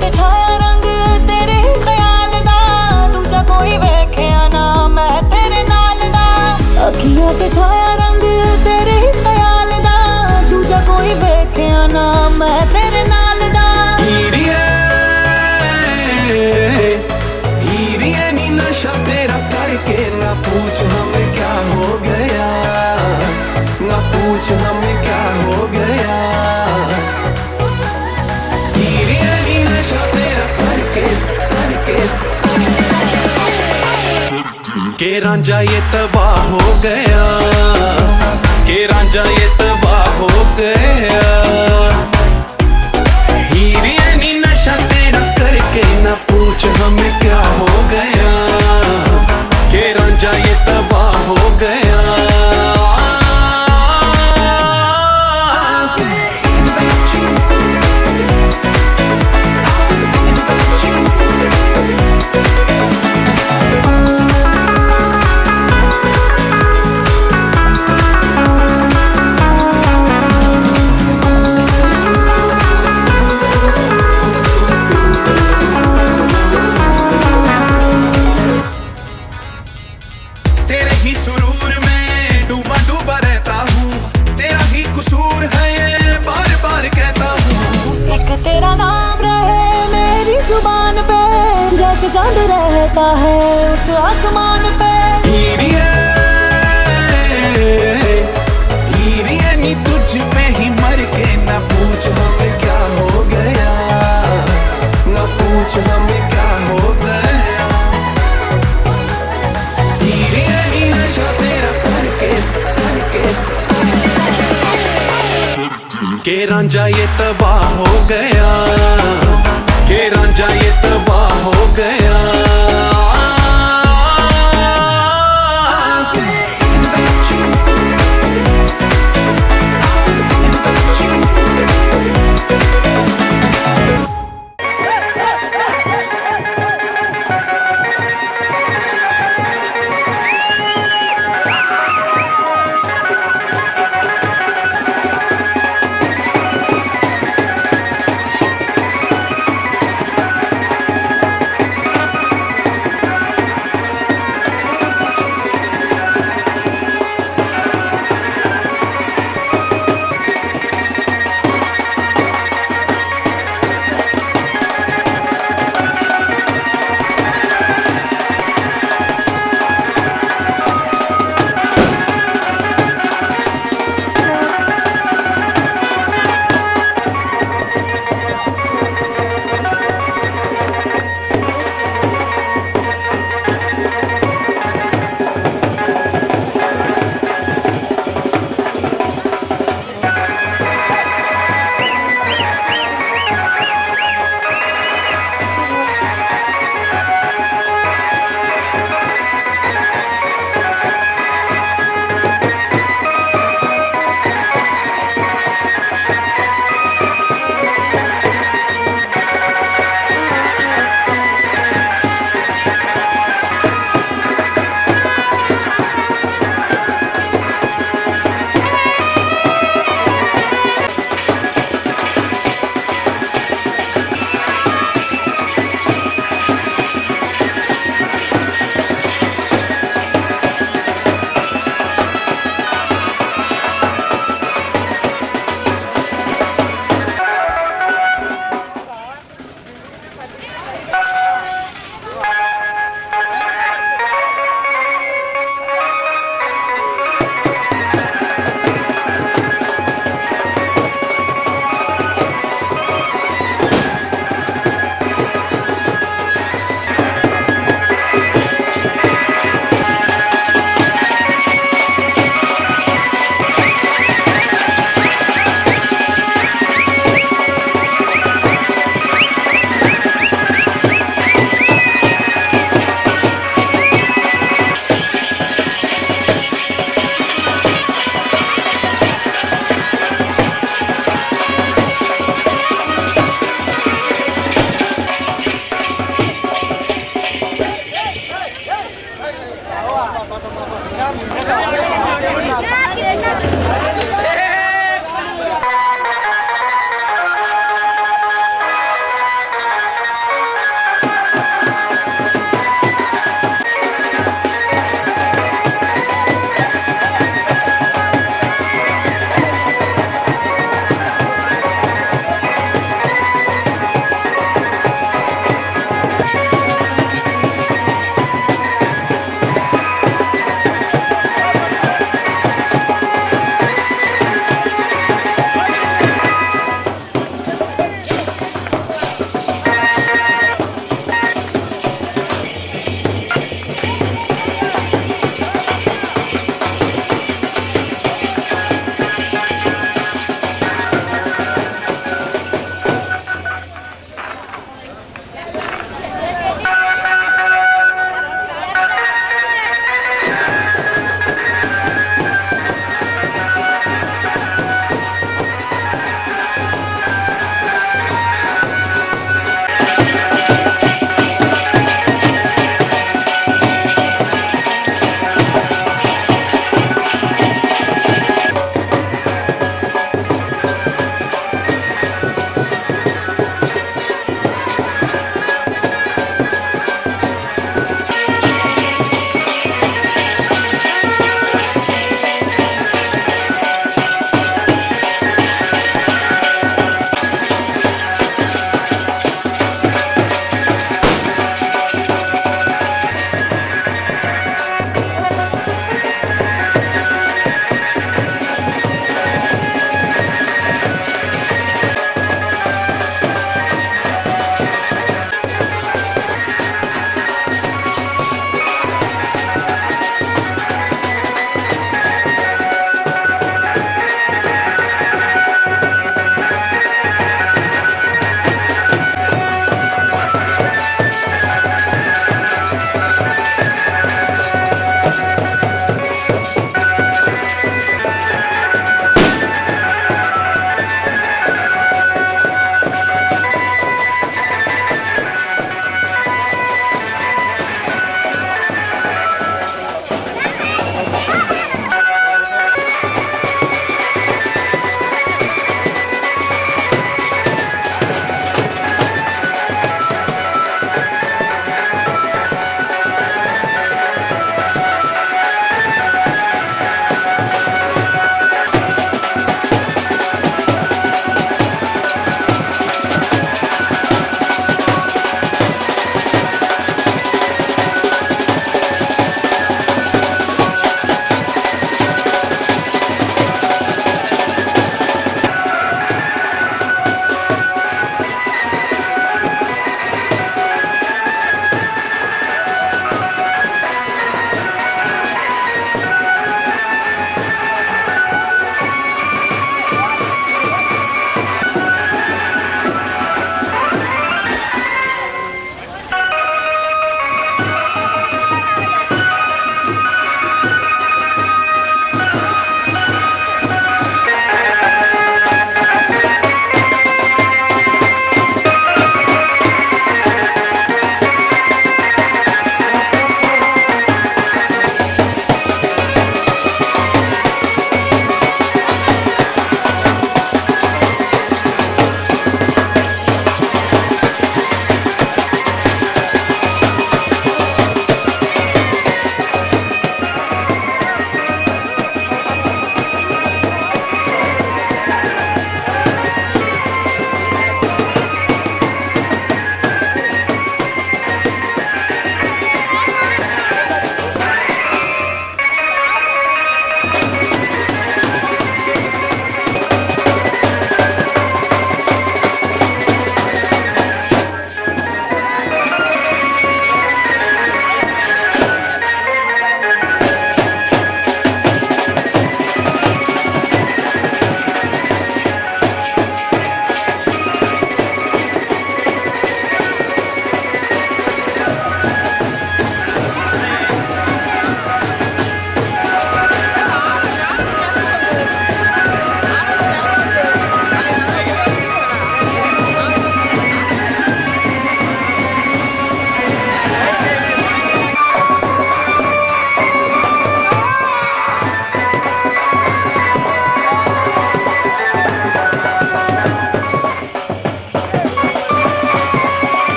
ते छाया रंग तेरे ही ख्याल दा, दूजा कोई वेख्या ना मैं तेरे नाल दा। अखियां ते छाया रंग तेरे ही ख्याल दा, दूजा कोई वेख्या ना मैं तेरे नाल दा। हीरिए नी नशा तेरा करके ना पूछ हमें क्या हो गया, ना पूछ हमें क्या हो गया। हीरिए नी नशा तेरा करके के रांझा ये तबाह हो गया, के रांझा ये तबाह हो गया। हीरिए नी नशा तेरा करके ना पूछ हमें क्या हो गया, के रांझा ये तबाह हो गया। तेरे ही सुरूर में डूबा डूबा रहता हूँ, तेरा ही कसूर है ये बार बार कहता हूँ। एक तेरा नाम रहे मेरी जुबान पे, जैसे चांद रहता है उस आसमान पे। हीरिए नी तुझ पे ही मर के ना पूछ हमें क्या हो गया, ना पूछ हमें क्या हो गया। हीरिए नी नशा तेरा करके के रांझा ये तबाह हो गया, के रांझा ये तबाह हो गया।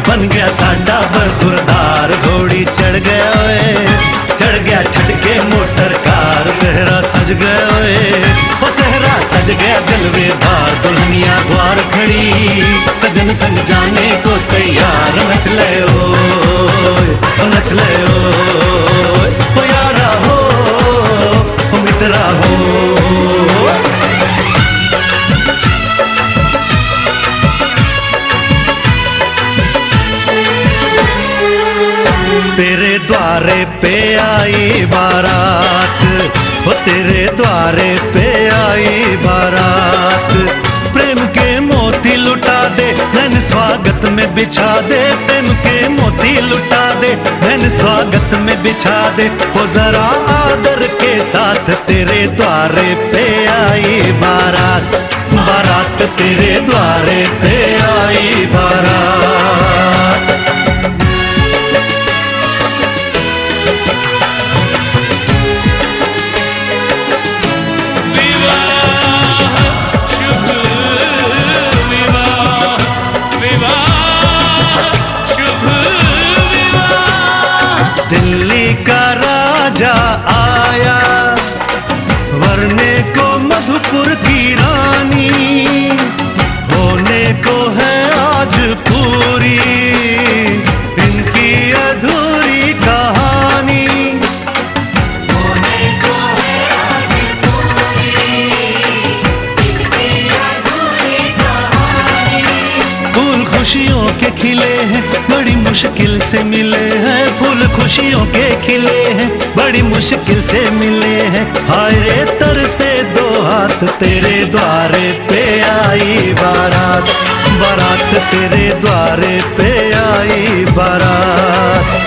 बन गया साडा बरखुरदार, घोड़ी चढ़ गया ओए, चढ़ गया छटके मोटर कार। सहरा सज गया ओए, ओ सहरा सज गया जलवेदार। दुल्हनिया द्वार खड़ी, सजन संग जाने को तैयार। नच ले ओए, नच ले ओए, ओ यारा हो, ओ मित्रा हो। तेरे द्वारे पे आई बारात, वो तेरे द्वारे पे आई बारात। प्रेम के मोती लुटा दे, नैन स्वागत में बिछा दे। प्रेम के मोती लुटा दे, नैन स्वागत में बिछा दे। वो जरा आदर के साथ तेरे द्वारे पे आई बारात। बारात तेरे द्वारे पे आई बारात। दिल्ली का राजा आया, वरने को मधुपुर की रानी। होने को है आज पूरी इनकी अधूरी कहानी। होने को है आज पूरी इनकी अधूरी कहानी। फूल खुशियों के खिले हैं, बड़ी मुश्किल से मिले हैं। फूल खुशियों के खिले हैं, बड़ी मुश्किल से मिले हैं। हाय रे तर से दो हाथ, तेरे द्वारे पे आई बारात। बारात तेरे द्वारे पे आई बारात।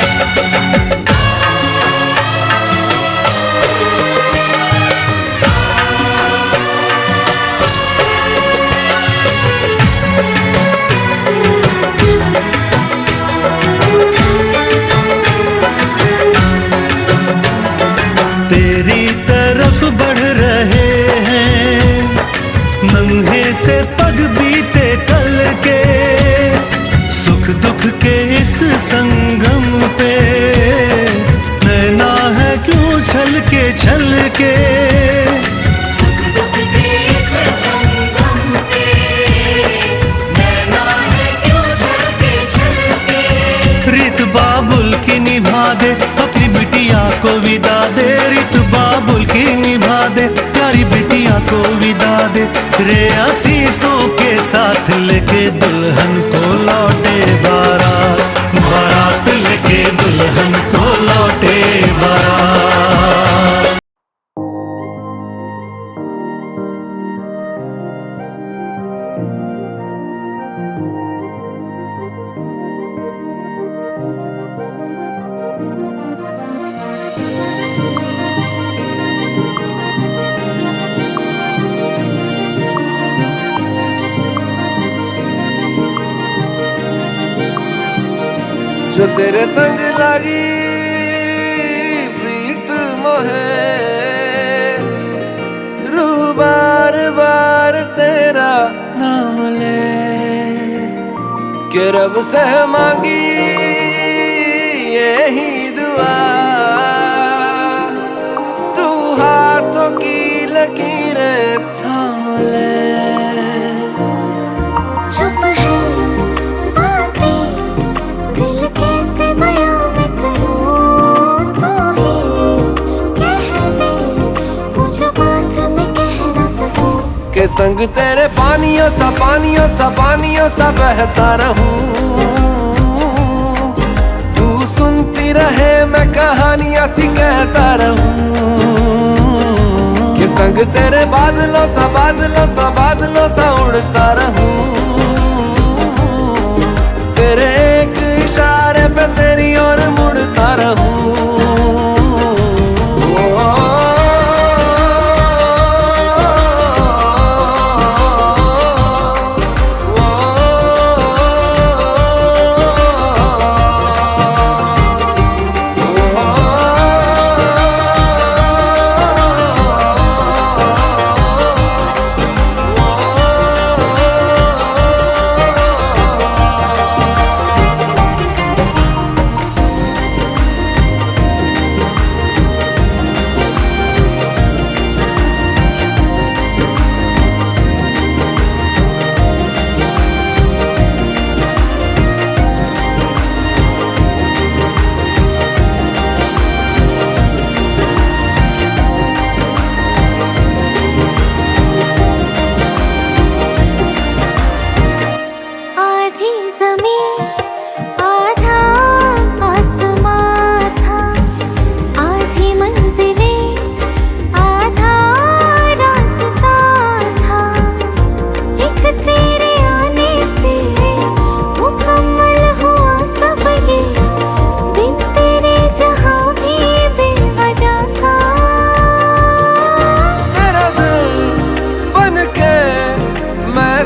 तेरी तरफ बढ़ रहे हैं नन्हे से पग बीते कल के। सुख दुख के इस संगम पे नैना है क्यों छल के। सुख दुख के इस संगम पे नैना है क्यों छल के। रीत बाबुल की निभा दे, अपनी बिटिया को विदा दे। रीत बाबुल की निभा दे, प्यारी बिटिया को विदा दे। रे आशीषों के साथ लेके दुल्हन को लौटे बारात। बारात लेके जो तेरे संग लागी प्रीत मोहे, रू बार बार तेरा नाम ले के रब से मांगी यही दुआ, तू हाथों की लकीरें थाम ले। चुप है बातें दिल कैसे बयां मैं करूं, तू ही कह दे वो जो बात मैं कह ना सकूं। के संग तेरे पानियों सा बहता रहूं, तू सुनती रहे मैं कहानियां सी कहता रहूं। के संग तेरे बादलों सा उड़ता रहूं, तेरे एक इशारे पे तेरी ओर मुड़ता रहूं।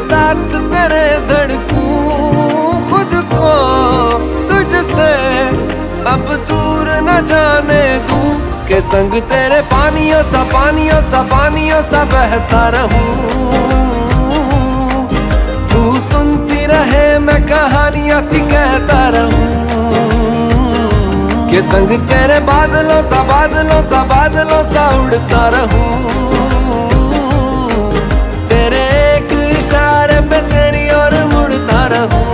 साथ तेरे धड़कूं खुद को तुझसे अब दूर न जाने दूं। के संग तेरे पानियों सा बहता रहूं, तू सुनती रहे मैं कहानियां सी कहता रहूं। के संग तेरे बादलों सा उड़ता रहूं, तेरे एक इशारे पे तेरी ओर मुड़ता रहूं।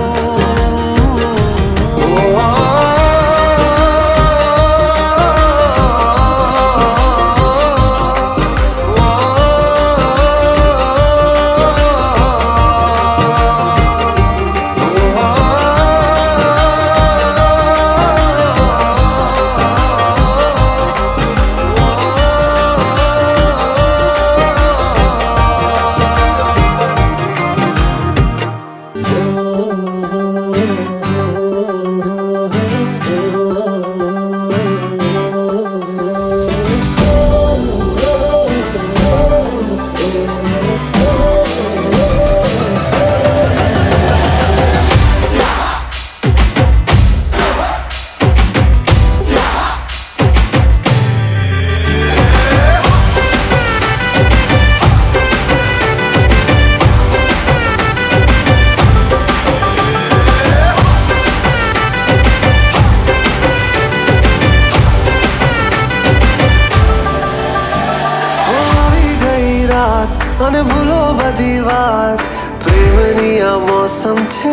અને ભૂલો બધી વાત પ્રેમની આ મૌસમ છે।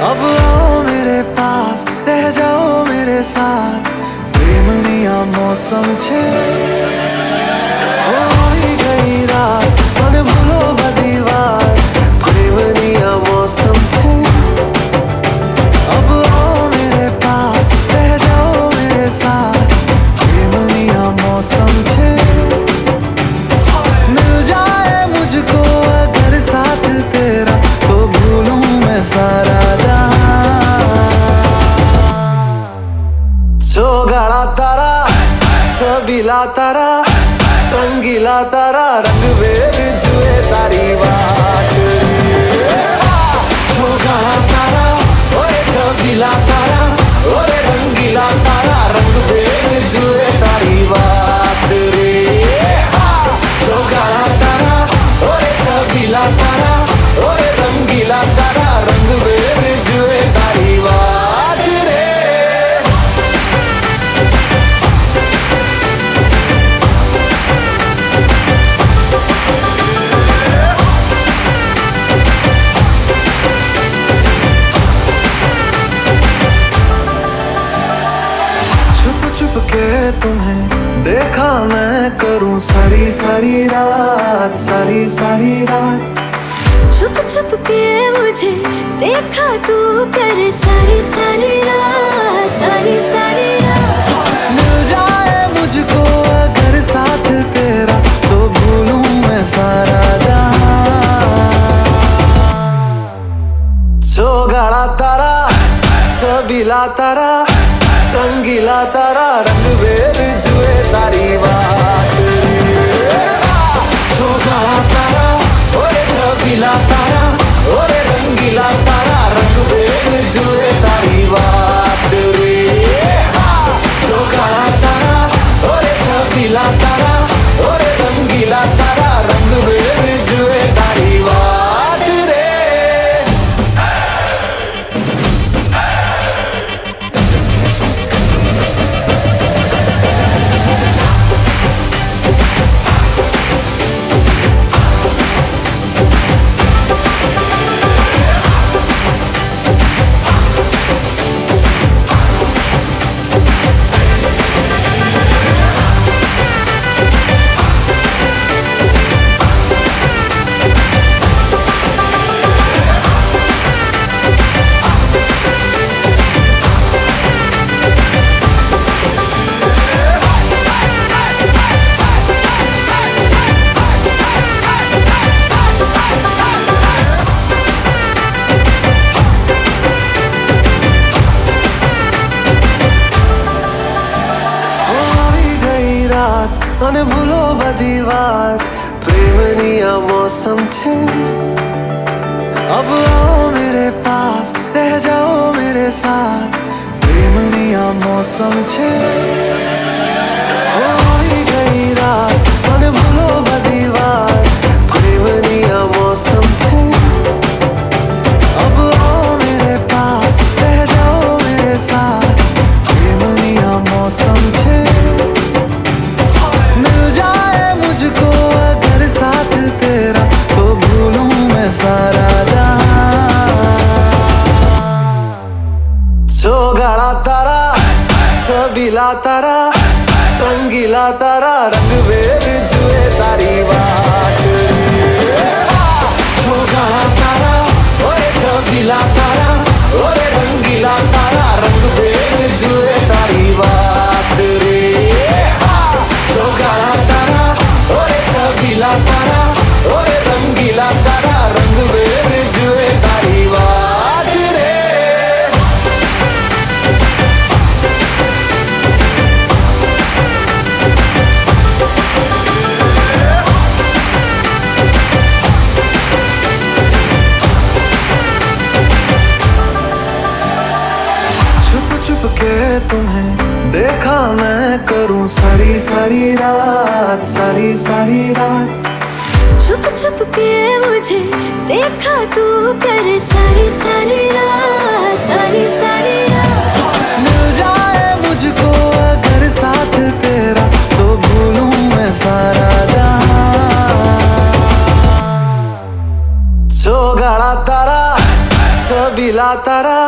अब आओ मेरे पास रह जाओ मेरे साथ प्रेमनी आ मौसम छे। होई गई रात અને ભૂલો બધી વાત પ્રેમની આ मौसम छे। अब आओ मेरे पास रह जाओ मेरे साथ प्रेमनी आ मौसम छे। मुझको अगर साथ तेरा तो भूलूं मैं सारा जहां। जो गाड़ा तारा छबीला तारा सारी सारी रात, सारी सारी रात। छुप छुप के मुझे देखा तू कर सारी सारी रात, सारी सारी रात। मिल जाए मुझको अगर साथ तेरा तो भूलूं मैं सारा जहां। चौगाड़ा तारा, छबीला तारा, रंगीला तारा, रंग बेर जुए तारी बात। चौगाड़ा तारा, ओरे छबीला तारा, ओरे रंगीला तारा, रंग बेर जुए तारी बात रे। चौगाड़ा तारा, ओरे छबीला तारा, ओरे रंगीला तारा, रंग बेर जुए तारी बात रे। અને ભૂલો બધી વાત પ્રેમની આ મૌસમ છે। अब आओ मेरे पास रह जाओ मेरे साथ प्रेमनी आ मौसम छे। होई गई रात અને ભૂલો બધી વાત પ્રેમની આ मौसम छे। अब आओ मेरे पास रह जाओ मेरे साथ प्रेमनी आ मौसम छे। मिल जाए मुझको अगर साथ तेरा तो भूलूं मैं सारा जहां। चौगाड़ा तारा, छबीला तारा, रंगीला तारा, रंग बेर जुए तारी बात। चौगाड़ा तारा, ओरे छबीला तारा, ओरे रंगीला तारा, रंग बेर जुए तारी बात रे। चौगाड़ा तारा, ओरे छबीला तारा, ओरे रंगीला तारा, रंग बेर जुए तारी बात रे। छुप छुप के तुम्हें देखा मैं करूं सारी सारी रात, सारी सारी रात। छुप छुप के मुझे देखा तू कर सारी सारी रात, सारी सारी रात। मिल जाए मुझको अगर साथ तेरा तो भूलूं मैं सारा जहां। चौगाड़ा तारा, छबीला तारा,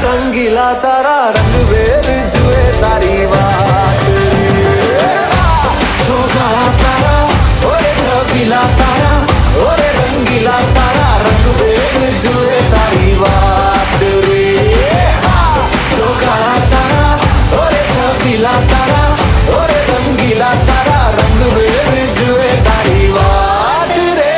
रंगीला तारा, रंग बेर जुए तारी बात। चौगाड़ा तारा, ओरे छबीला तारा, ओरे रंगीला तारा, रंग बेर जुए तारी बात रे। चौगाड़ा तारा, ओरे छबीला तारा, ओरे रंगीला तारा, रंग बेर जुए तारी बात रे।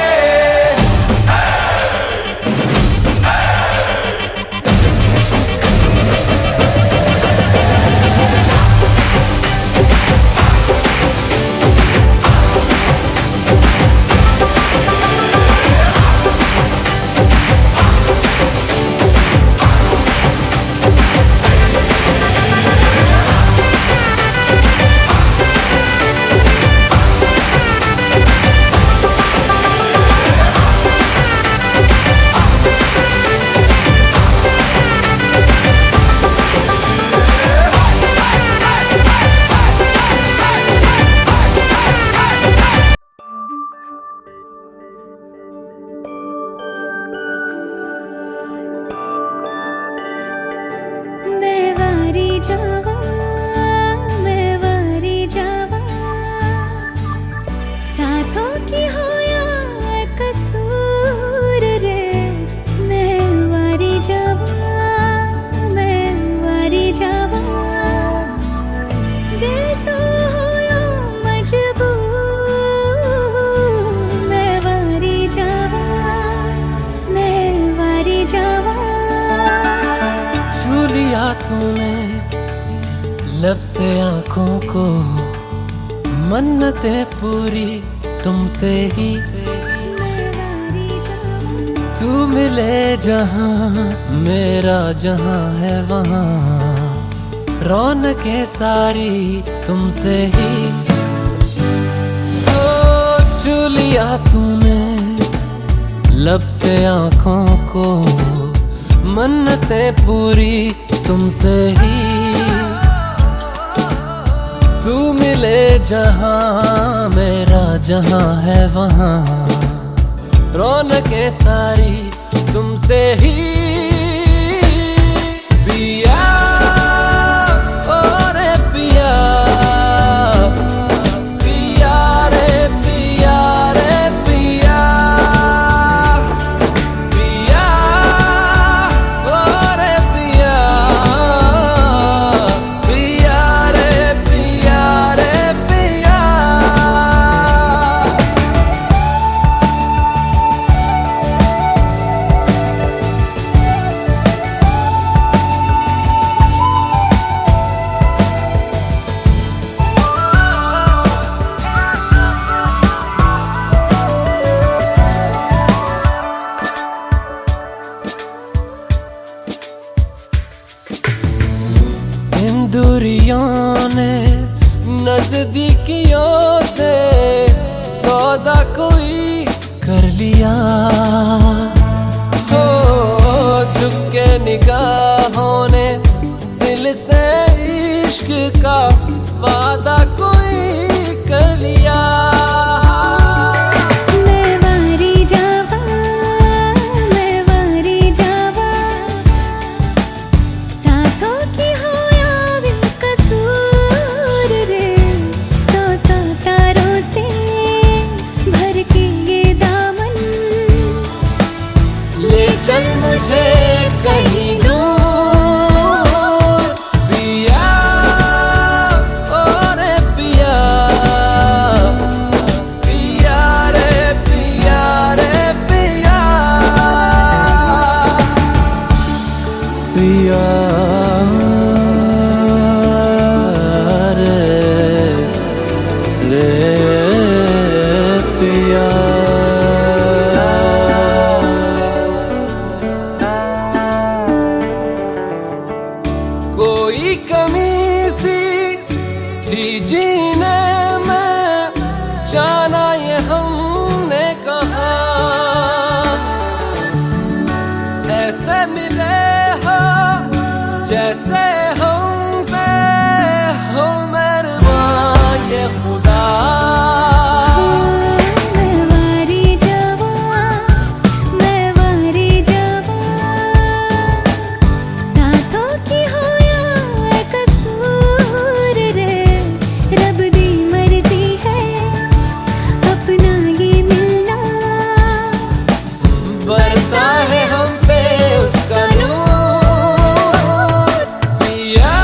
लिया तूने लब से आंखों को, मन्नतें पूरी तुमसे ही। तू मिले जहां मेरा जहां है वहां, रौनकें सारी तुमसे ही। तो छू लिया तूने लब से आंखों को, मन्नतें पूरी तुमसे ही। तू मिले जहां मेरा जहां है वहां, रौनकें सारी तुमसे ही। पिया ओ रे पिया, पिया रे पिया रे पिया, पिया ओ रे पिया, पिया रे पिया रे पिया। इन दूरियों ने नजदीकियों से सौदा कोई कर लिया। हो झुक के निगाहों ने दिल से इश्क का वादा कोई कर लिया। चल मुझे कहीं दूर, पिया ओ रे पिया, पिया रे पिया रे पिया, पिया रे रे पिया। कोई कमी सी थी जीने में, जाना ये हमने कहा। ऐसे मिले हो जैसे हम पे हो मेहरबान ये खुदा। बरसा है हम पे उसका नूर, पिया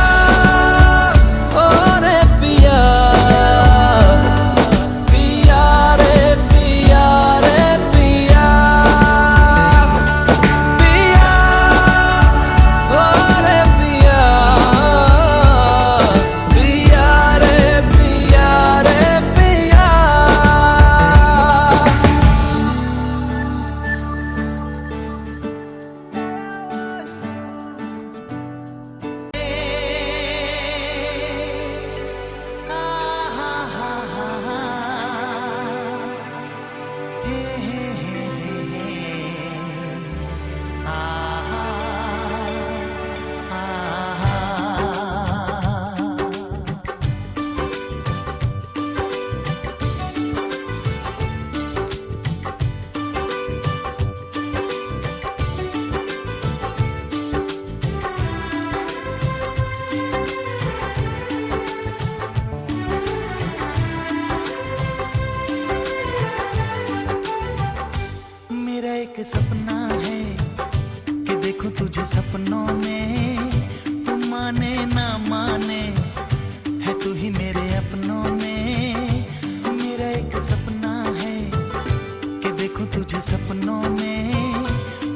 ओ रे पिया, पिया रे पिया रे पिया, पिया ओ रे पिया, पिया रे पिया रे पिया। मेरा एक सपना है कि देखूं तुझे सपनों में, तू माने ना माने है तू ही मेरे अपनों में। मेरा एक सपना है कि देखूं तुझे सपनों में,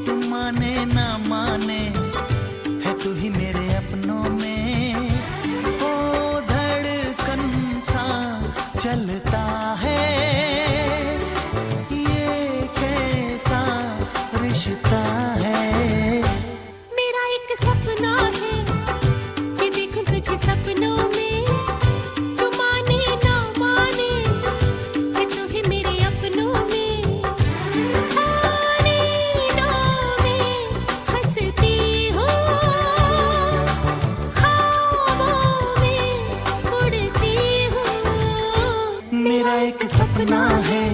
तू माने ना माने है तू ही मेरे सपना है कि देखूं तुझे सपनों में, तू माने ना माने है तू ही मेरे अपनों में। नींदों में हंसती हूँ, ख्वाबों में उड़ती हूँ। मेरा एक सपना है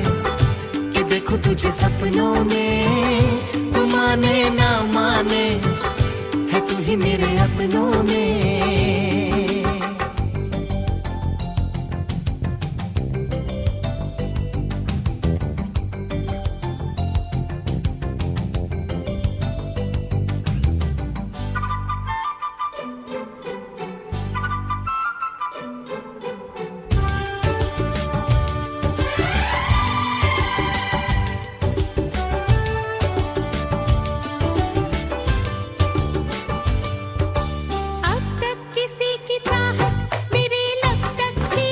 कि देखूं तुझे सपनों में, तू माने ना माने है तू ही मेरे अपनों में। अब तक किसी की चाहत मेरे लब तक थी,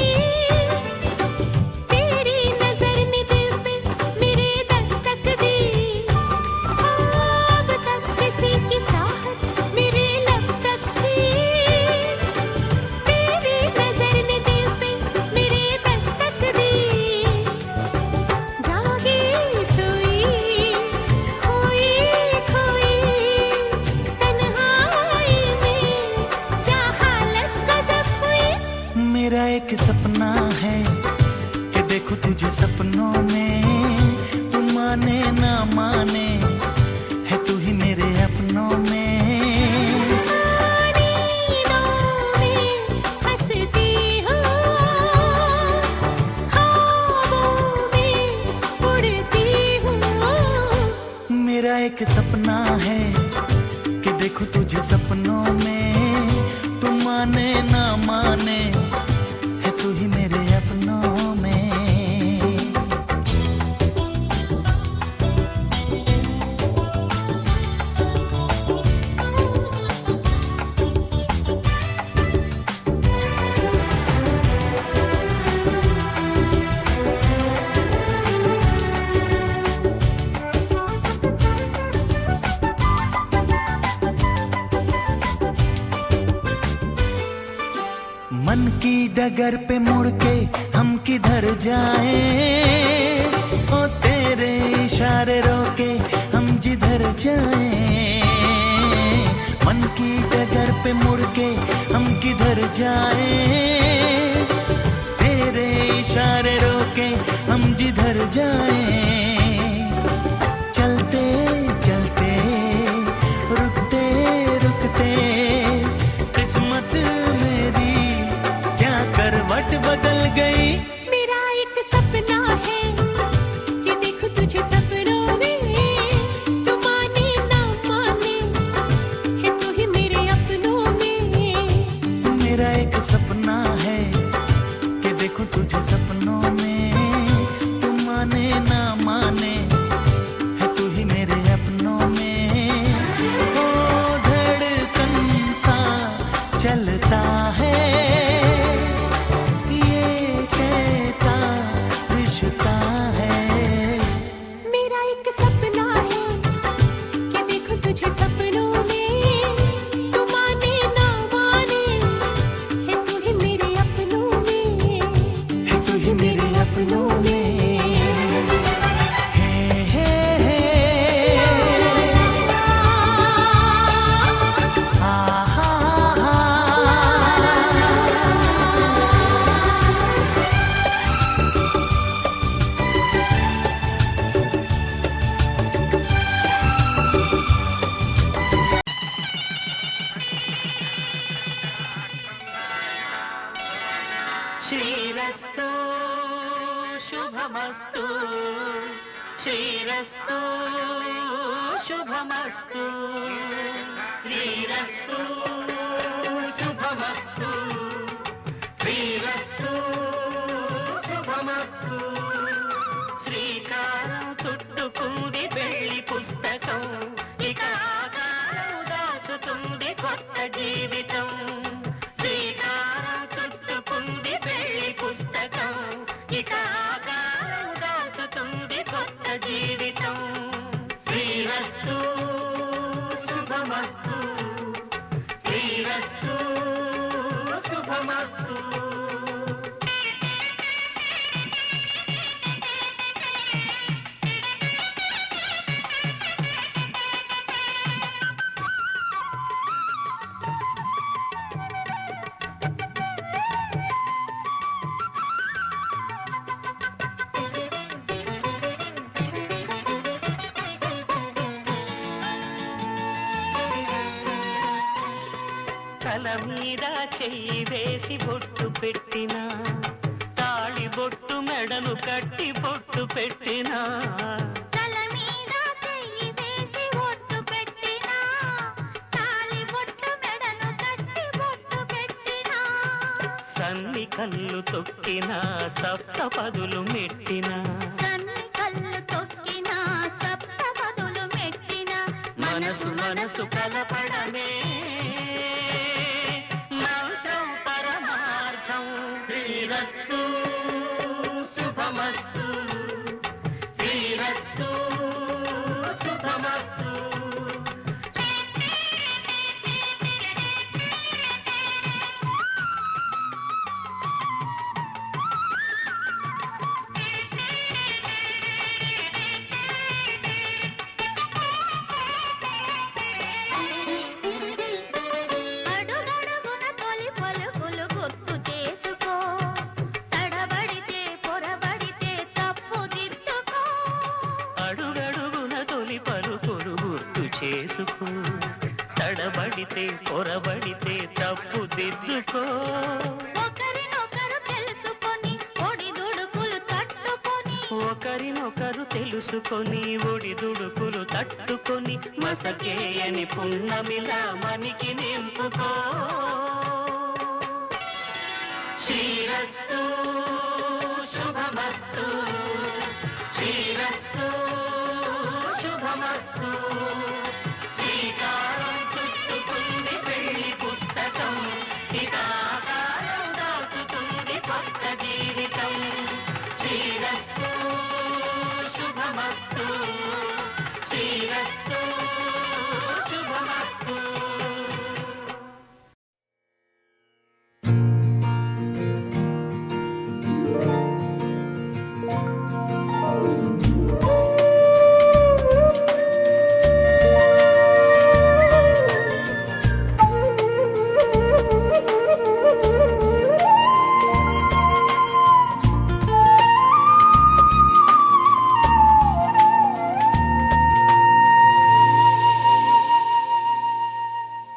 तेरी नजर ने दिल पे मेरे दस्तक दी। अब तक किसी की चाहत मेरे लब तक थी, तेरी नजर ने दिल पे मेरे दस्तक दी। जागी सोई खोई खोई तन्हाई में क्या हालत गजब हुई। मेरा एक सपना है कि देखूं तुझे सपनों में, तू माने ना माने है तू ही मेरे अपनों में। नींदों में हंसती हूँ, ख्वाबों में उड़ती हूँ। मेरा एक सपना है कि देखूं तुझे सपनों में, तू माने ना माने है तू ही मेरे अपनों में। मन की डगर पे मुड़ के हम किधर जाएं, ओ तेरे इशारे रोके हम जिधर जाएं। मन की डगर पे मुड़ के हम किधर जाएं, तेरे इशारे रोके हम जिधर जाएं। चलते चलते रुकते रुकते किस्मत मेरी क्या करवट बदल गई। मेरा एक सपना है कि देखूं तुझे सपनों में, तू माने ना माने है तू ही मेरे अपनों में। मेरा एक सपना है कि देखूं तुझे सपनों में, तू माने ना माने है तू ही मेरे अपनों में। ओ धड़कन सा चलता है, ये कैसा रिश्ता है। मेरा एक सपना है कि देखूं तुझे सपनों में, तू माने ना माने है तू ही मेरे अपनों में, है तू ही मेरे अपनों में। श्रीरस्तु शुभमस्तु, श्रीरस्तु शुभमस्तु, श्रीरस्तु शुभमस्तु, श्रीरस्तु शुभमस्तु। శ్రీకారం చుట్టుకుంది పెళ్లి పుస్తకం, ఇక ఆకారం దాచుతుంది కొత్త జీవితం. శ్రీకారం చుట్టుకుంది పెళ్లి పుస్తకం, ఇక ఆకారం దాచుతుంది కొత్త జీవితం. శ్రీరస్తు శుభమస్తు, శుభమస్తు. తల మీద చెయ్యి వేసి బొట్టు పెట్టినా, తాళి బొట్టు మెడను కట్టి బొట్టు పెట్టినా, తల మీద చెయ్యి వేసి బొట్టు పెట్టినా, తాళి బొట్టు మెడను కట్టి బొట్టు పెట్టినా, సన్ని కళ్ళు తొక్కినా సప్త పదులు మెట్టినా, సన్ని కళ్ళు తొక్కినా సప్త పదులు మెట్టినా, మనసు మనసు కలపడమే మంత్రం పరమార్థం. శ్రీరస్తు శుభమస్తు, శ్రీరస్తు శుభమస్తు. అడుగడుగున తొలి పలుకులు గుర్తు చేసుకో, తడబడితే పొరబడితే తప్పు దిద్దుకో, అడుగడుగున తొలి పలుకులు గుర్తు చేసుకో, తడబడితే పొరబడితే తప్పు దిద్దుకో, ఒకరినొకరు తెలుసుకొని ఒడిదుడుకులు తట్టుకొని, ఒకరినొకరు తెలుసుకొని ఒడిదుడుకులు తట్టుకొని, మసకేయని పున్నమిలా మనికి నింపుకో. శ్రీరస్తు శుభమస్తు, శ్రీరస్తు శుభమస్తు. శ్రీకారం చుట్టుకుంది పెళ్లి పుస్తకం, ఇక ఆకారం దాచుతుంది కొత్త జీవితం. శ్రీరస్తు శుభమస్తు, శ్రీరస్తు శుభమస్తు.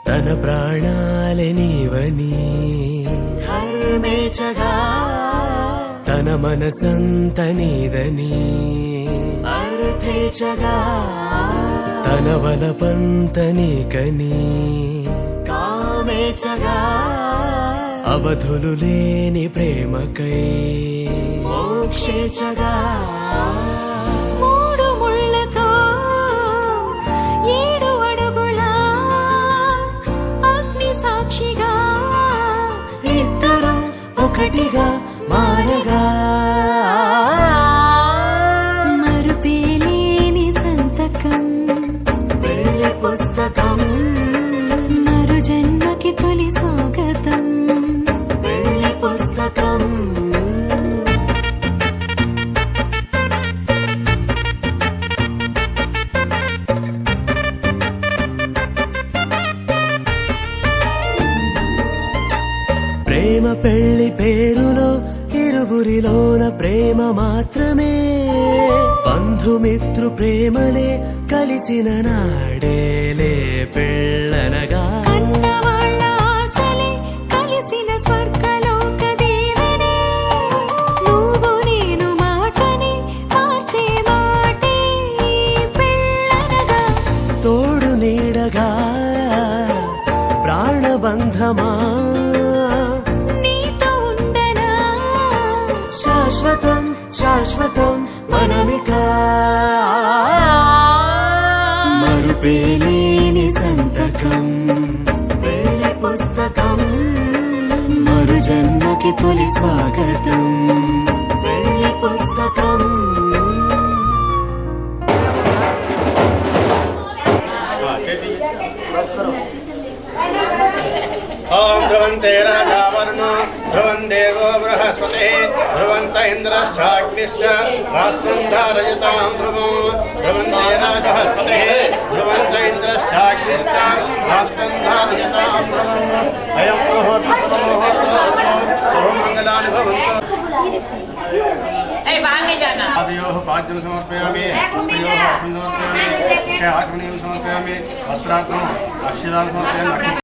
తన ప్రాణాలే నీవని హర్మేచగా తన మనసంత నీదని అర్థేచగా తన వలపంత నీకని కామేచగా అవధులు లేని ప్రేమకై మోక్షేచగా మూడు ముళ్ళతో 7 అడుగుల అగ్ని సాక్షిగా ఇద్దరు ఒకటిగా మారగా మరుపేలేని సంతకం పెళ్లి పుస్తకం మరు జన్మకి తొలి స్వాగతం పెళ్లి పుస్తకం ప్రేమ పెళ్లి పేరులో ఇరువురిలోన ప్రేమ మాత్రమే బంధుమిత్రు ప్రేమలే కలిసిన నాడేలే పెళ్ళనగా కన్నవాళ్ళ ఆశలే కలిసిన స్వర్గలోక దీవెనే నువ్వు నేను మాటని మార్చే మాటే పెళ్ళనగా తోడు నీడగా ప్రాణబంధమా నీతో ఉండనా శాశ్వతం శాశ్వతం మనమిక మరుపేలేని సంతకం పెళ్లి పుస్తకం మరు జన్మకి తొలి స్వాగతం పెళ్లి పుస్తకం ओम ध्रुवन्ते राजा वरुणो ध्रुवन् देवो बृहस्पतिः ध्रुवन्त इन्द्रश्चाग्निश्च राष्ट्रं धारयतां ध्रुवो ध्रुवन्ते राजा बृहस्पतिः ध्रुवन्त इन्द्रश्चाग्निश्च राष्ट्रं धारयतां ध्रुवम् अयं मुहूर्तस्तु सर्वमङ्गलानि भवन्तु। बाहर नहीं जाना। आदियोः पाद्यं समर्पयामि हस्तयोः अर्घ्यं समर्पयामि आचमनीयं समर्पयामि वस्त्रार्थम् अक्षतां समर्पयामि।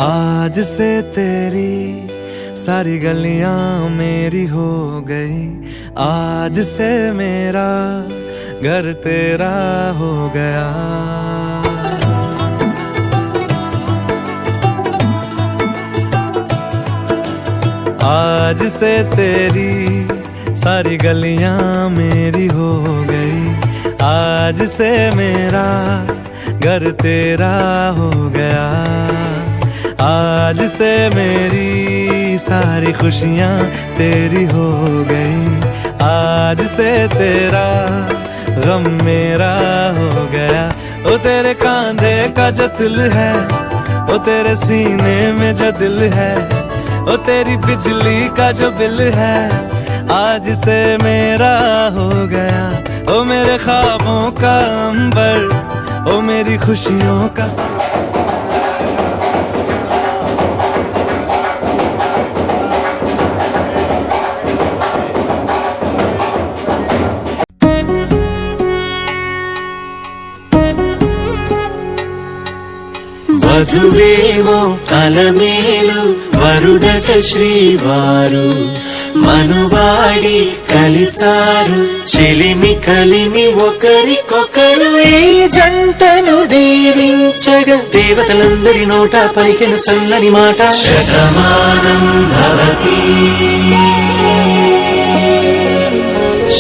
आज से तेरी सारी गलियां मेरी हो गई, आज से मेरा घर तेरा हो गया। आज से तेरी सारी गलियां मेरी हो गई, आज से मेरा घर तेरा हो गया। आज से मेरी सारी खुशियाँ तेरी हो गई, आज से तेरा गम मेरा हो गया। ओ तेरे कांधे का जो दिल है, ओ तेरे सीने में जो दिल है, ओ तेरी बिजली का जो बिल है, आज से मेरा हो गया। ओ मेरे ख्वाबों का अंबर, ओ मेरी खुशियों का వధువేమో అలమేలు వరుడట శ్రీవారు, మనువాడి కలిసారు చెలిమి కలిమి ఒకరికొకరు. ఈ జంటను దీవించగా దేవతలందరి నోట పలికెను చల్లని మాట. శతమానం భవతి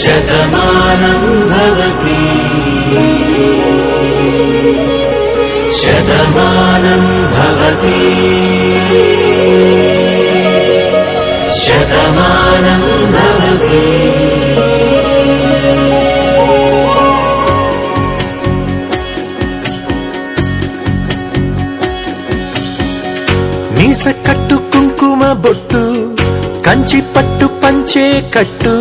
శతమానం భవతి శతమానం భవతి శతమానం భవతి. మీస కట్టు కుంకుమ బొట్టు కంచి పట్టు పంచే కట్టు,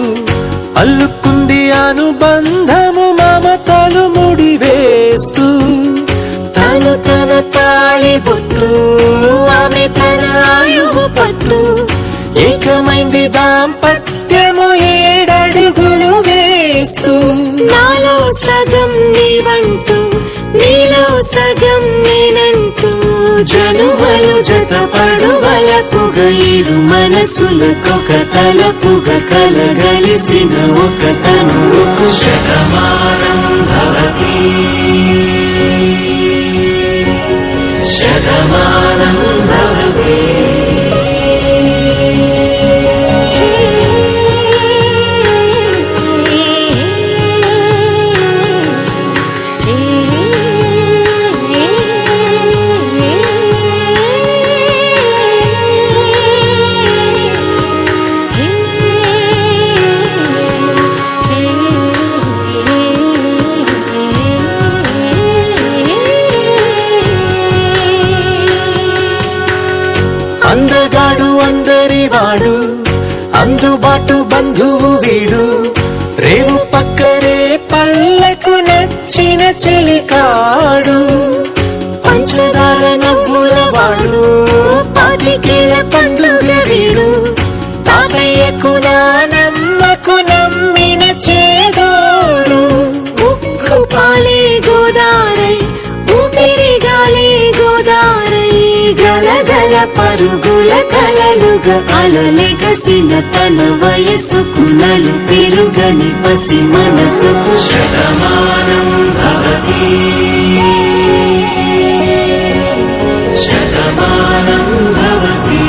అల్లుకుంది అనుబంధము మమతలు ముడివేస్తూ. తను తన తాళి బొట్టు ఆమె తన ఆయువు పట్టు, ఏకమైంది దాంపత్యము 7 అడుగులు వేస్తూ. నాలో సగం నీవంటూ నీలో సగం నేనంటూ, జనుమలు జతపడువలపుగ ఇరు మనసులకొక తలపుగ కలగలిసిన ఒక తనువుకు. శతమానం భవతి శతమానం భవతి. అందగాడు అందరివాడు, అందుబాటు బంధువు వీడు, రేవు పక్కరే పల్లెకు నచ్చిన చెలికాడు. పంచదార నవ్వుల వాడు, పాతికేల పండుగ వీడు, తాతయ్యకు నానమ్మకు నమ్మిన చేదోడు. ఉక్కు పాలే గోదారై ఊపిరి గాలే గోదారై, గలగల పరుగుల కలల వెలుగ అలలెగసిన తన వయసుకునలు పెరుగని పసి మనసుకు శతమానం భవతి శతమానం భవతి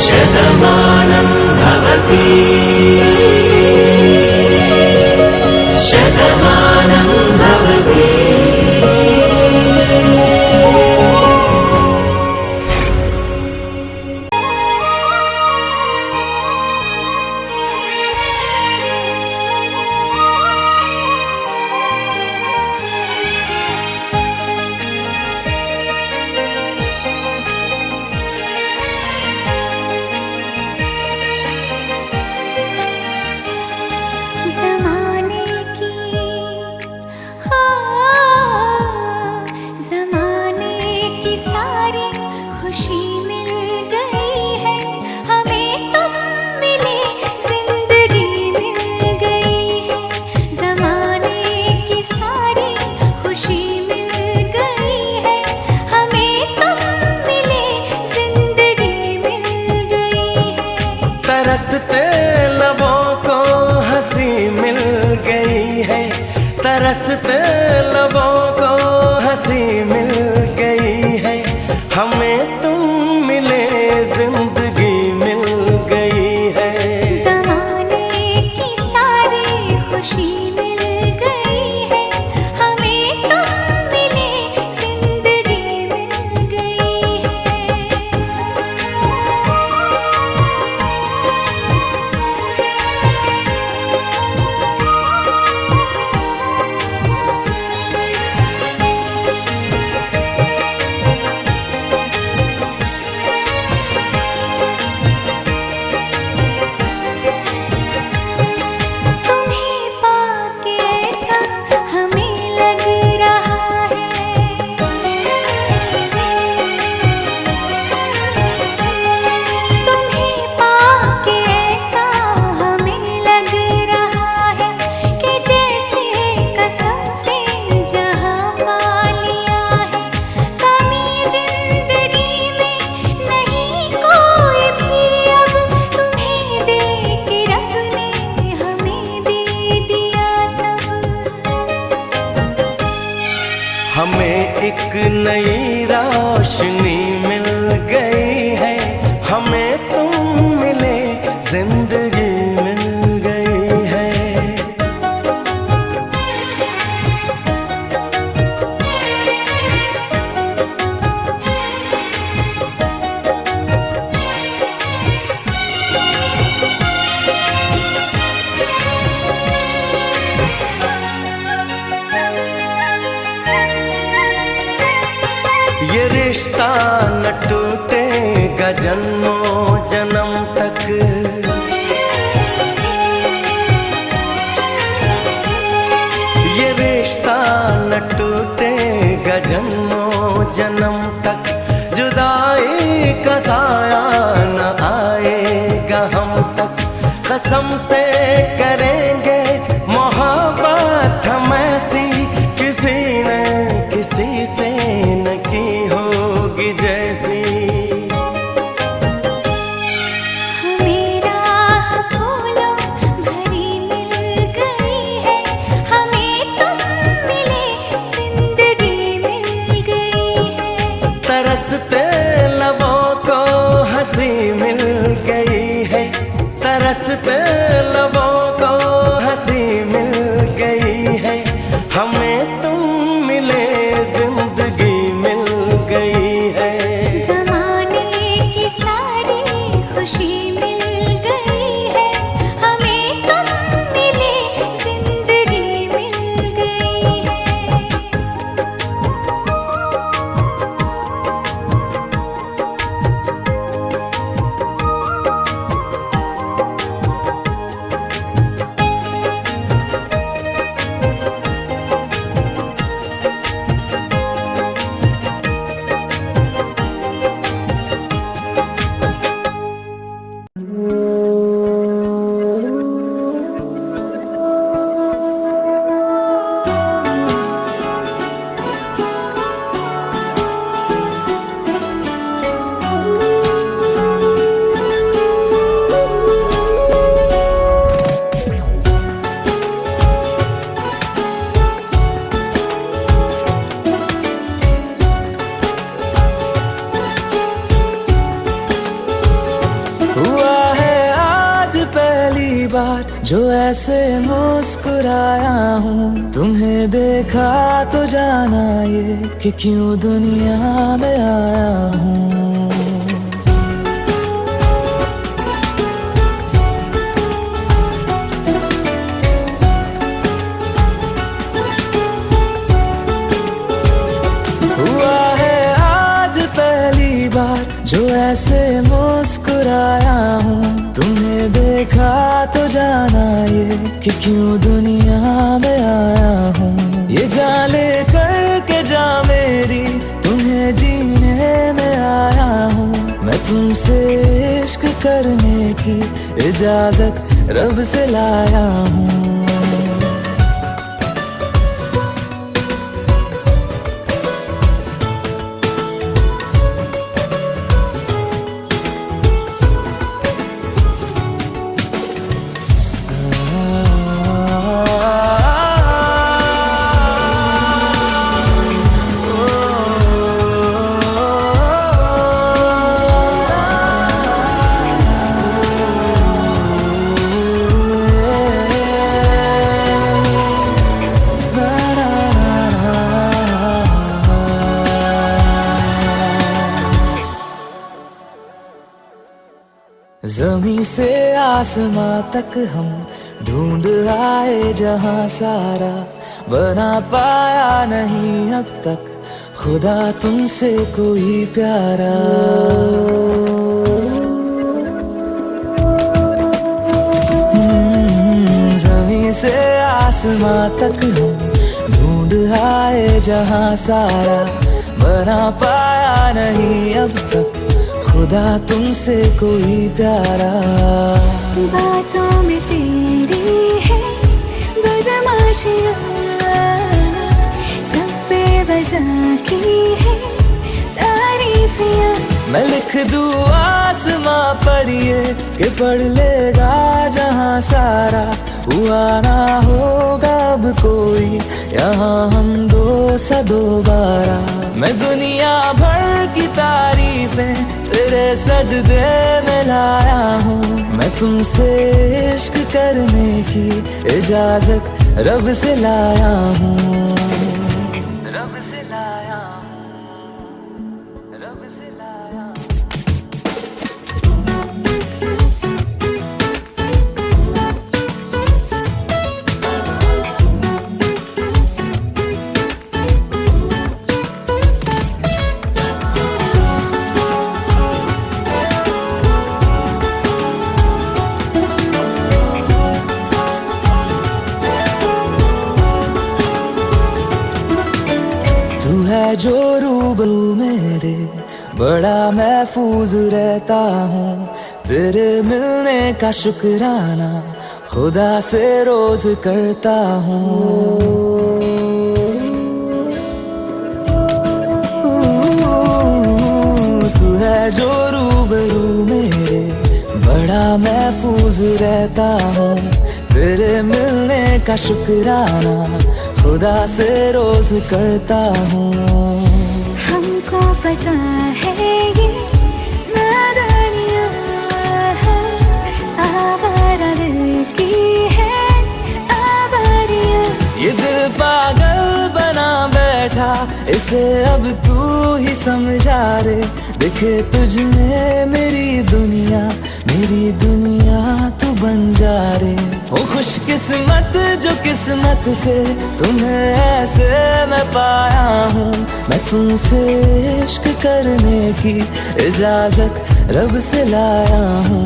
శతమానం భవతి శతమానం భవతి ज़माने की ज़माने की सारी खुशी मिल गई है हमें तुम मिले जिंदगी मिल गई है ज़माने की सारी खुशी मिल गई है हमें तुम मिले जिंदगी मिल गई है तरसते लबों को हंसी मिल गई है तरसते लबों को हंसी मिल गई है हमें तुम मिले जिंदगी मिल गई है ज़माने की सारी खुशी मिल गई है हमें तुम मिले जिंदगी मिल गई है तुम्हें पाके ऐसा हमें लग रहा है तुम्हें पाके ऐसा हमें लग रहा है कि जैसे कसम से जहां पा लिया है कमी जिंदगी में नहीं कोई भी अब तुम्हें दे के रब ने हमें दे दिया सब हमें एक नई रोशनी मिल गई है हमें तुम मिले जिंदगी मिल गई है ये रिश्ता न टूटेगा जन्मों जन्म तक ये रिश्ता न टूटेगा जन्मों जन्म तक जुदाई का साया न आएगा हम तक कसम से करेंगे मोहब्बत हम ऐसी किसी ने किसी से न की होगी जैसी हमें राह फूलों भरी मिल गई है हमें तुम मिले जिंदगी मिल गई है तरसते लबों को हंसी मिल गई है तरसते लबों को हंसी मिल गई है हमें तुम मिले जिंदगी मिल गई है ज़माने की सारी खुशी मिल गई है हमें तुम मिले जिंदगी मिल गई है बार जो ऐसे मुस्कुराया हूँ, तुम्हें देखा तो जाना ये कि क्यों दुनिया में आया हूँ। हुआ है आज पहली बार जो ऐसे मुस्कुराया हूँ, तुम्हें देखा तो जाना ये कि क्यों दुनिया में आया हूँ। ये जान ले करके जा मेरी, तुम्हें जीने में आया हूँ। मैं तुमसे इश्क करने की इजाजत रब से लाया हूँ। ज़मीं से आसमां तक हम ढूंढ आए जहां सारा, बना पाया नहीं अब तक खुदा तुमसे कोई प्यारा। ज़मीं से आसमां तक हम ढूंढ आए जहां सारा, बना पाया नहीं अब तक खुदा तुमसे कोई प्यारा। बातों में तेरी है बदमाशियाँ, सब बेवजह की है तारीफियाँ। मैं लिख दूँ आसमां पर ये कि पढ़ लेगा जहां सारा, हुआ ना होगा अब कोई यहाँ हम दो सा दोबारा। मैं दुनिया भर की तारीफें तेरे सजदे में लाया हूँ। मैं तुमसे इश्क करने की इजाजत रब से लाया हूँ। रब से लाया हूँ, रब से लाया हूँ। तू है जो रूबरू मेरे, बड़ा महफूज रहता हूँ। तेरे मिलने का शुक्राना खुदा से रोज करता हूँ। तू है जो रूबरू मेरे, बड़ा महफूज रहता हूँ। तेरे मिलने का शुक्राना खुदा से रोज करता हूँ। हमको पता है ये नादानियाँ आवारा दिल की है आवारियाँ। ये दिल पागल बना बैठा, इसे अब तू ही समझा रे। दिखे तुझ में मेरी दुनिया तू बन जा रे। ओ खुशकिस्मत जो किस्मत से तुम्हें ऐसे मैं पाया हूँ। मैं तुमसे इश्क करने की इजाजत रब से लाया हूँ।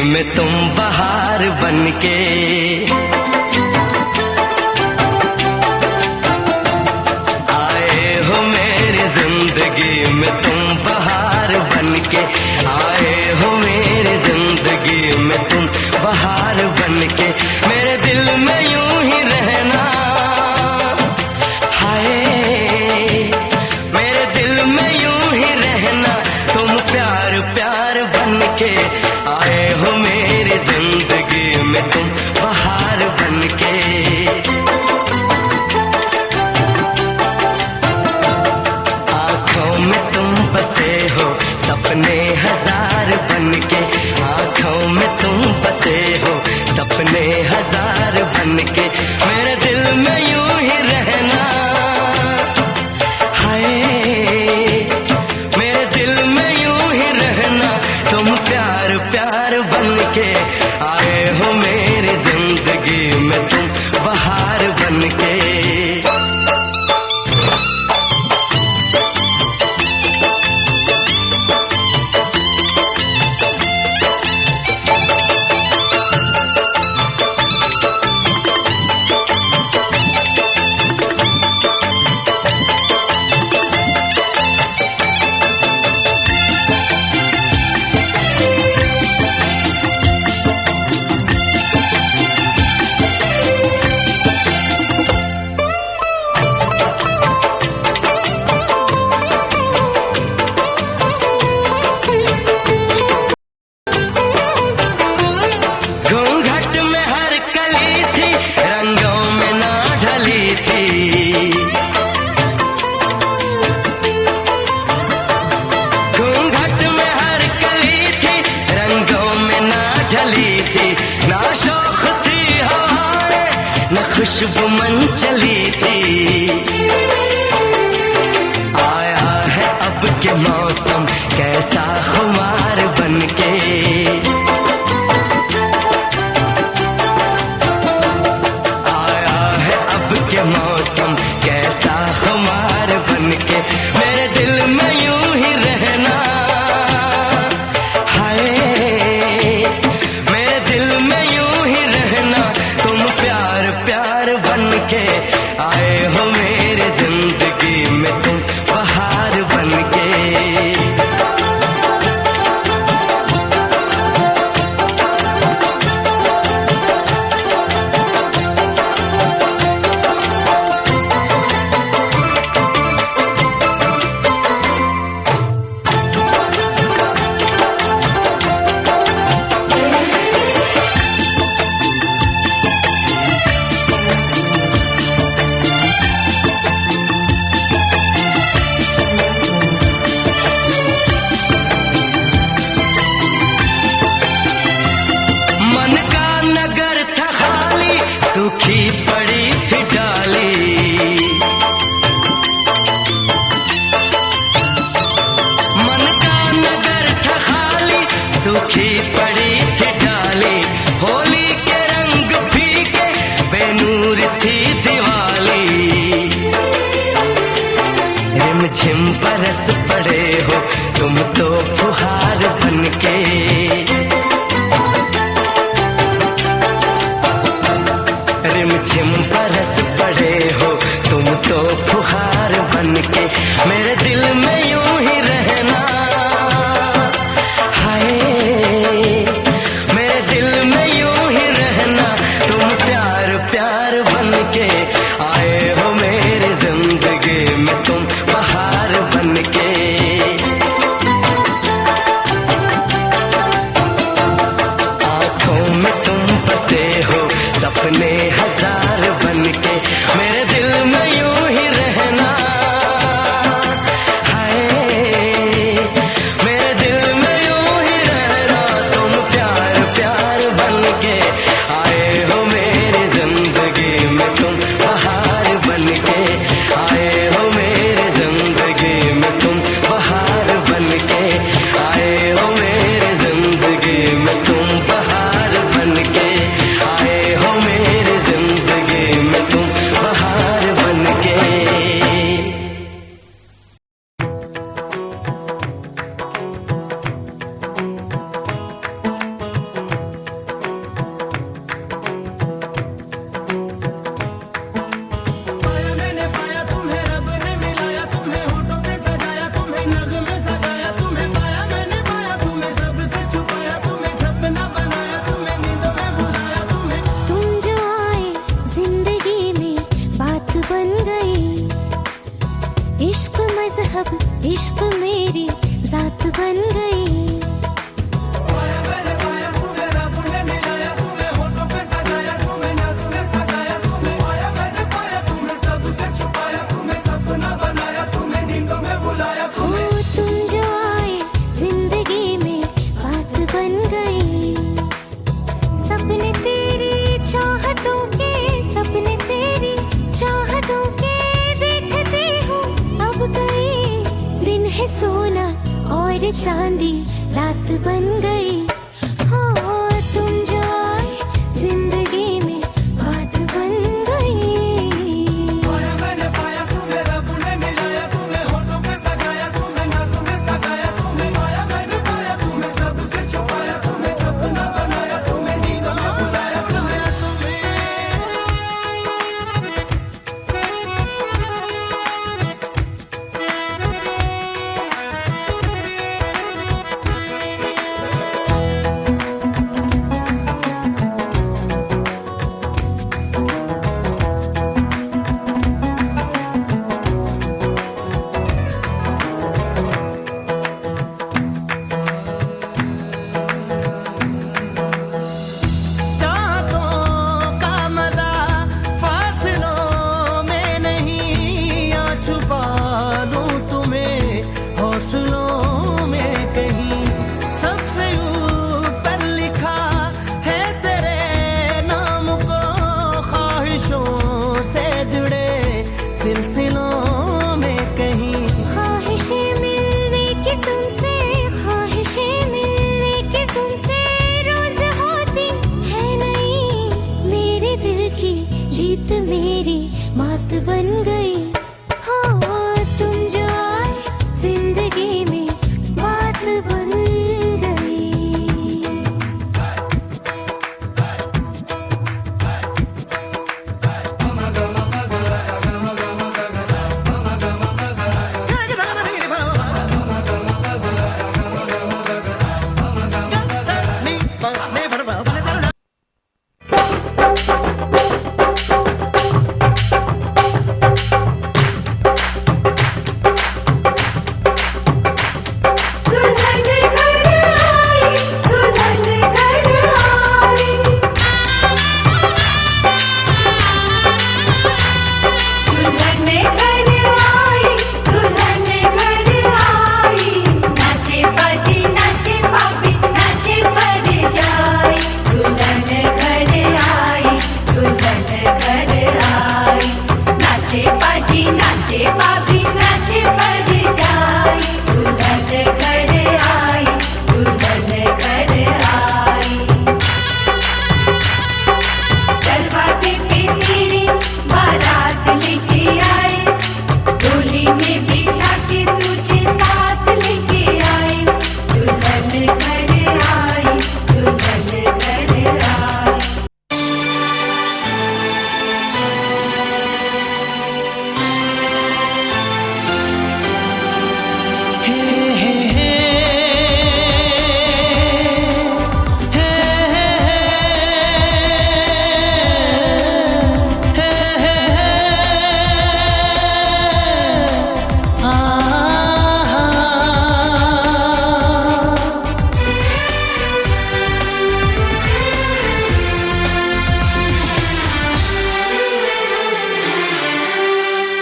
में तुम बहार बनके। आए हो मेरी जिंदगी में तुम बहार बनके, आए हो मेरी जिंदगी में तुम बहार बनके। मेरे दिल में यूं ही रहना, हाय मेरे दिल में यूं ही रहना, तुम प्यार प्यार बनके। आए हो मेरी जिंदगी में तुम बहार बनके। आंखों में तुम बसे हो सपने हजार बनके, आंखों में तुम बसे हो सपने हजार बनके। मेरे दिल में यूं ही रहना, हाय मेरे दिल में यूं ही रहना, तुम प्यार प्यार बनके। आए हो मेरी जिंदगी में तुम बहार बनके। घूंघट में हर कली थी, रंगों में ना ढली थी। घूंघट में हर कली थी, रंगों में ना ढली थी। ना शौक थी हवाएं, न खुशबू मन चली थी। आया है अब के मौसम कैसा खुमार बनके। के मौसम कैसा खुमार बनके। मेरे दिल में यूं ही रहना, हाय मेरे दिल में यूं ही रहना, तुम प्यार प्यार बनके। आए हो मेरी जिंदगी में तुम बहार बनके। मन का नगर था खाली, सूखी पड़ी थी डाली। मन का नगर था खाली, सूखी पड़ी थी डाली। होली के रंग फीके, बेनूर थी दिवाली। रिमझिम बरस पड़े हो तुम तो फुहार बनके। रिमझिम बरस पड़े हो तुम तो फुहार बनके। मेरे दिल में यूं ही रहना, हाय मेरे दिल में यूं ही रहना, तुम प्यार प्यार बनके। आए हो मेरी जिंदगी में तुम बहार बनके। आंखों में तुम बसे हो सपने हजार बनके। मेरे दिल में यूं ही रहना, फिर चांदी रात बन गई। हो तुम जो आए जिंदगी में बात बन गई। मैंने पाया तुम्हें, रब ने मिलाया तुम्हें, होठों पे सगाया तुम्हें, नाक में सगाया तुम्हें, पाया मैंने पाया तुम्हें, सबसे छुपाया तुम्हें, सपना बनाया तुम्हें, नींद में बुलाया तुम्हें। चाहतों का मजा फासलों में नहीं, या छुपा लूं तुम्हें हौसलों में कहीं। सबसे ऊपर लिखा है तेरे नाम को, ख्वाहिशों से जुड़े सिलसिलों में कहीं। ख्वाहिशें मिलने की तुमसे, ख्वाहिशें मिलने की तुमसे रोज होती है नहीं। मेरे दिल की जीत मेरी मात बन गई। हो तुम जो आए जिंदगी में बात बन गई।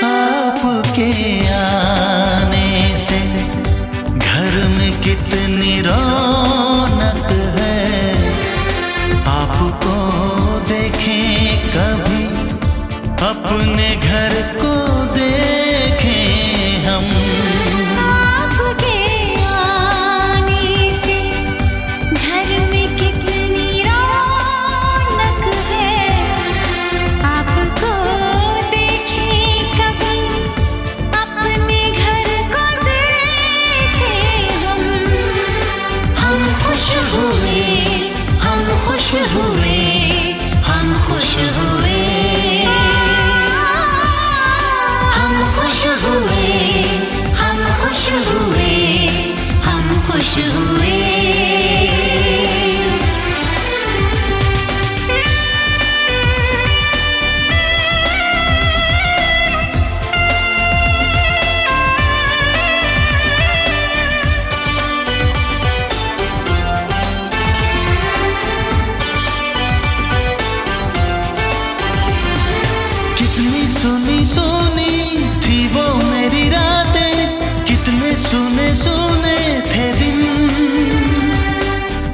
आपके आने से घर में कितनी रौनक है। आपको देखें कभी, अपने घर को देखें हम। आपके आने से घर में कितनी रौनक है। आपको देखें कभी, अपने घर को देखें हम। हम खुश हुए, हम खुश हुए, हम खुश हुए। हम खुश हुए, हम खुश हुए, हम खुश हुए। कितनी सुनी सुनी थी वो मेरी रातें, कितने सुने सुने थे दिन।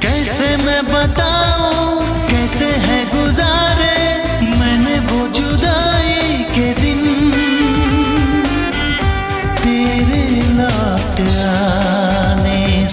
कैसे मैं बताऊं कैसे है गुजारे मैंने वो जुदाई के दिन। तेरे लौट आने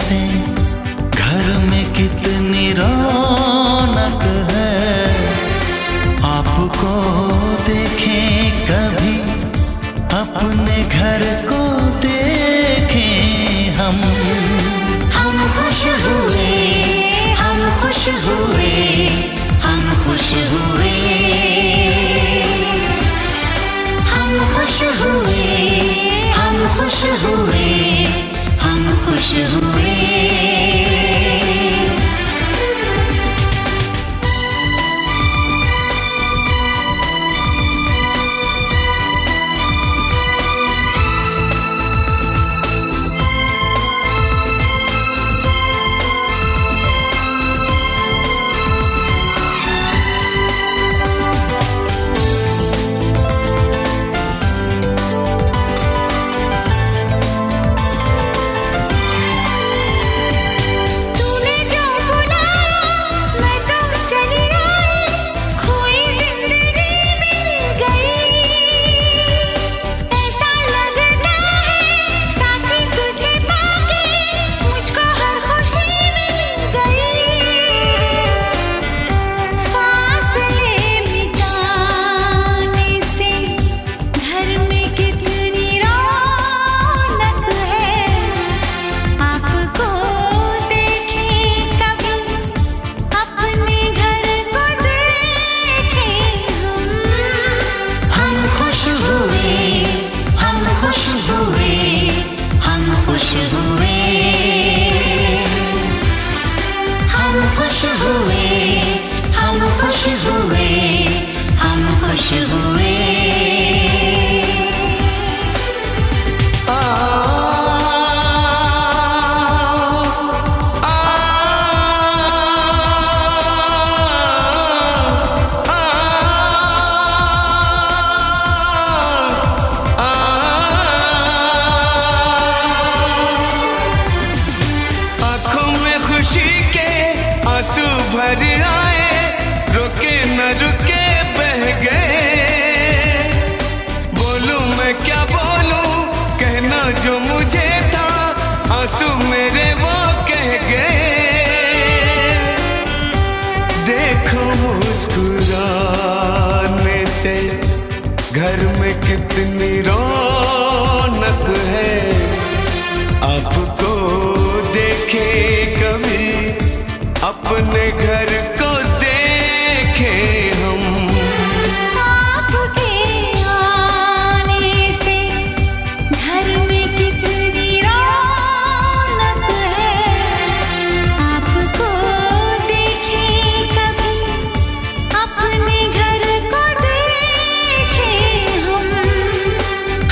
न रुके बह गए। बोलूं मैं क्या बोलूं, कहना जो मुझे था, आंसू मेरे वो कह गए। देखो मुस्कुराने से घर में कितनी रौनक है। आपको देखे कभी अपने घर को देखे हम। आपके आने से घर में कितनी रौनक है। आपको देखे कभी अपने घर को देखे हम।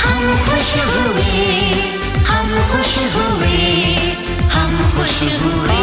हम खुश हुए, हम खुश हुए, हम खुश हुए।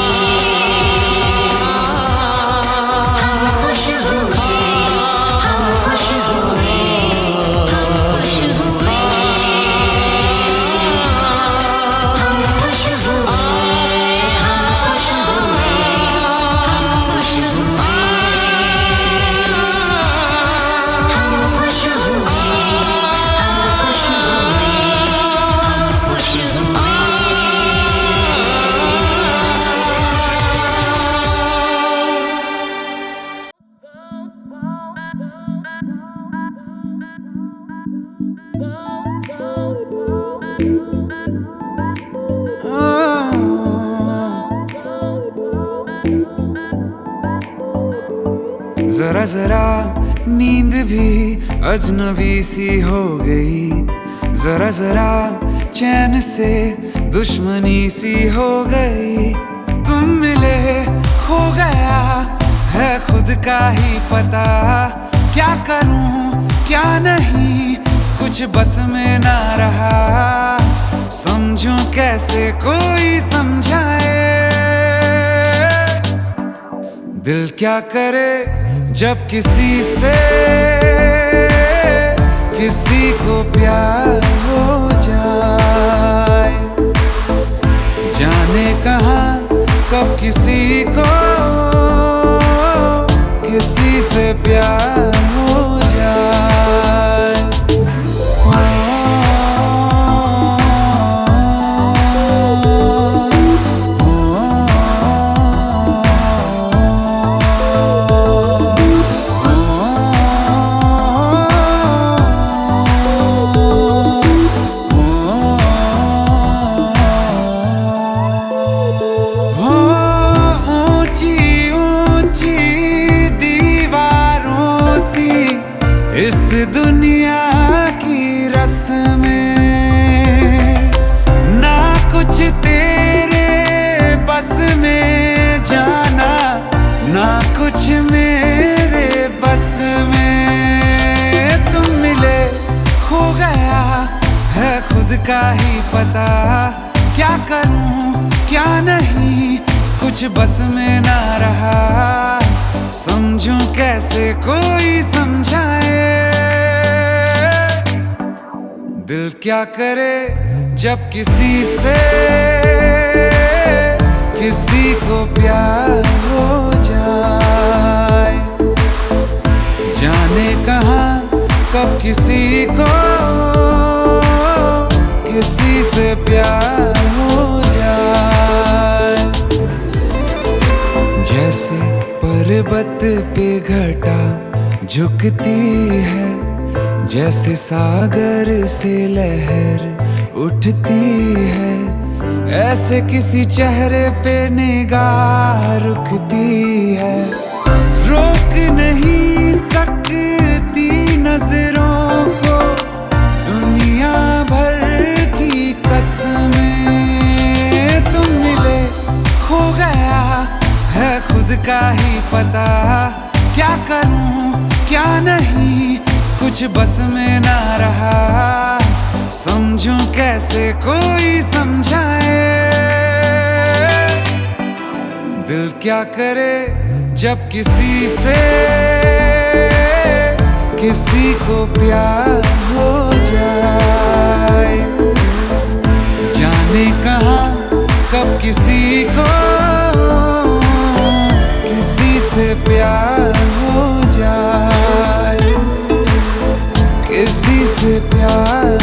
जरा जरा नींद भी अजनबी सी हो गई। जरा जरा चैन से दुश्मनी सी हो गई। तुम मिले खो गया है खुद का ही पता। क्या करूं क्या नहीं कुछ बस में ना रहा। समझूं कैसे कोई समझाए। दिल क्या करे जब किसी से किसी को प्यार हो जाए। जाने कहाँ कब किसी को किसी से प्यार हो जाए। इस दुनिया की रस्में ना कुछ तेरे बस में जाना, ना कुछ मेरे बस में। तुम मिले खो गया है खुद का ही पता। क्या करूं क्या नहीं कुछ बस में ना रहा। समझूं कैसे कोई समझाए। दिल क्या करे जब किसी से किसी को प्यार हो जाए। जाने कहाँ कब किसी को किसी से प्यार हो जाए। जैसे पर्वत पे घटा झुकती है, जैसे सागर से लहर उठती है, ऐसे किसी चेहरे पे निगाह रुकती है। रोक नहीं सकती नजरों को दुनिया भर की कसमें। तुम मिले खो गया है खुद का ही पता। क्या करूं क्या नहीं कुछ बस में ना रहा। समझूं कैसे कोई समझाए। दिल क्या करे जब किसी से किसी को प्यार हो जाए। जाने कहाँ कब किसी को किसी से प्यार हो जाए। प्यार